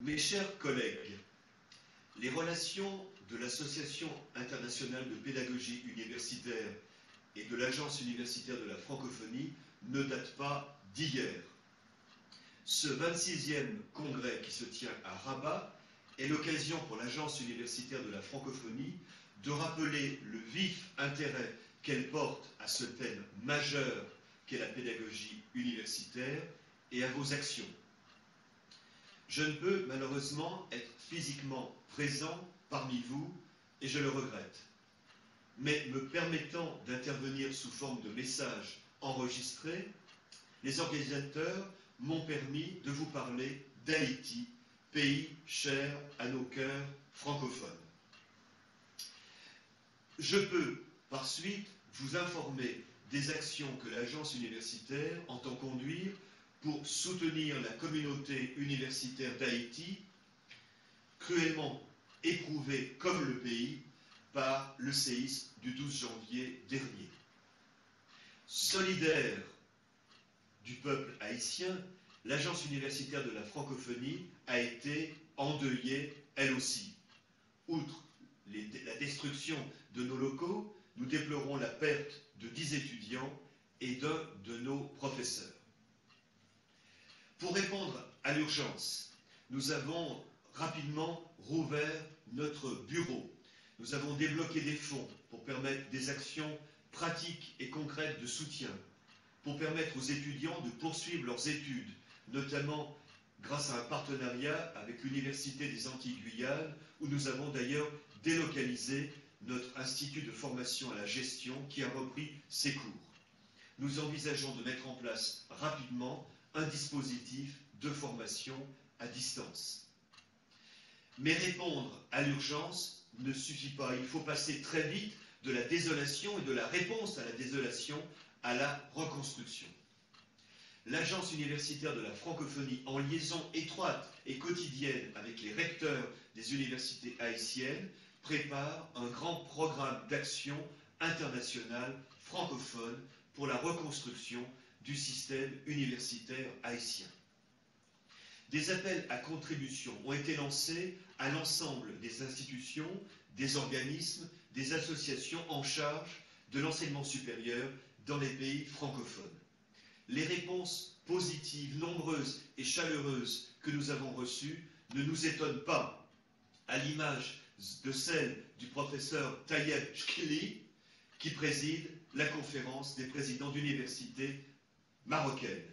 Mes chers collègues, les relations de l'Association internationale de pédagogie universitaire et de l'Agence universitaire de la francophonie ne datent pas d'hier. Ce 26e congrès qui se tient à Rabat est l'occasion pour l'Agence universitaire de la francophonie de rappeler le vif intérêt qu'elle porte à ce thème majeur qu'est la pédagogie universitaire et à vos actions. Je ne peux malheureusement être physiquement présent parmi vous et je le regrette. Mais me permettant d'intervenir sous forme de messages enregistrés, les organisateurs m'ont permis de vous parler d'Haïti, pays cher à nos cœurs francophones. Je peux par suite vous informer des actions que l'agence universitaire entend conduire pour soutenir la communauté universitaire d'Haïti, cruellement éprouvée comme le pays par le séisme du 12 janvier dernier. Solidaire du peuple haïtien, l'agence universitaire de la francophonie a été endeuillée elle aussi. Outre la destruction de nos locaux, nous déplorons la perte de 10 étudiants et d'un de nos professeurs. Pour répondre à l'urgence, nous avons rapidement rouvert notre bureau. Nous avons débloqué des fonds pour permettre des actions pratiques et concrètes de soutien, pour permettre aux étudiants de poursuivre leurs études, notamment grâce à un partenariat avec l'Université des Antilles-Guyane, où nous avons d'ailleurs délocalisé notre institut de formation à la gestion qui a repris ses cours. Nous envisageons de mettre en place rapidement un dispositif de formation à distance. Mais répondre à l'urgence ne suffit pas. Il faut passer très vite de la désolation et de la réponse à la désolation à la reconstruction. L'agence universitaire de la francophonie, en liaison étroite et quotidienne avec les recteurs des universités haïtiennes, prépare un grand programme d'action international francophone pour la reconstruction du système universitaire haïtien. Des appels à contribution ont été lancés à l'ensemble des institutions, des organismes, des associations en charge de l'enseignement supérieur dans les pays francophones. Les réponses positives, nombreuses et chaleureuses que nous avons reçues ne nous étonnent pas, à l'image de celle du professeur Tayeb Chkili, qui préside la conférence des présidents d'universités marocaines.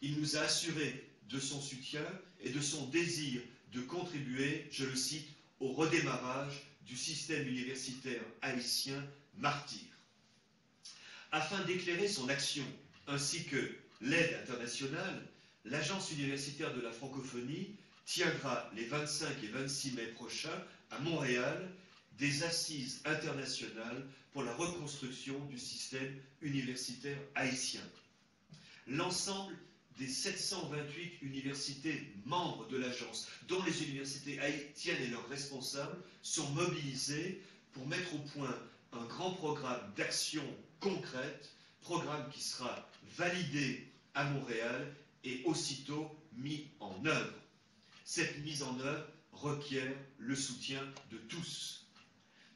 Il nous a assuré de son soutien et de son désir de contribuer, je le cite, au redémarrage du système universitaire haïtien martyr. Afin d'éclairer son action ainsi que l'aide internationale, l'Agence universitaire de la francophonie tiendra les 25 et 26 mai prochains à Montréal des assises internationales pour la reconstruction du système universitaire haïtien. L'ensemble des 728 universités membres de l'agence, dont les universités haïtiennes et leurs responsables, sont mobilisés pour mettre au point un grand programme d'action concrète, programme qui sera validé à Montréal et aussitôt mis en œuvre. Cette mise en œuvre requiert le soutien de tous.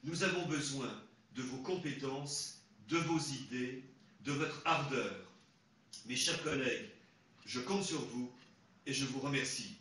Nous avons besoin de vos compétences, de vos idées, de votre ardeur. Mes chers collègues, je compte sur vous et je vous remercie.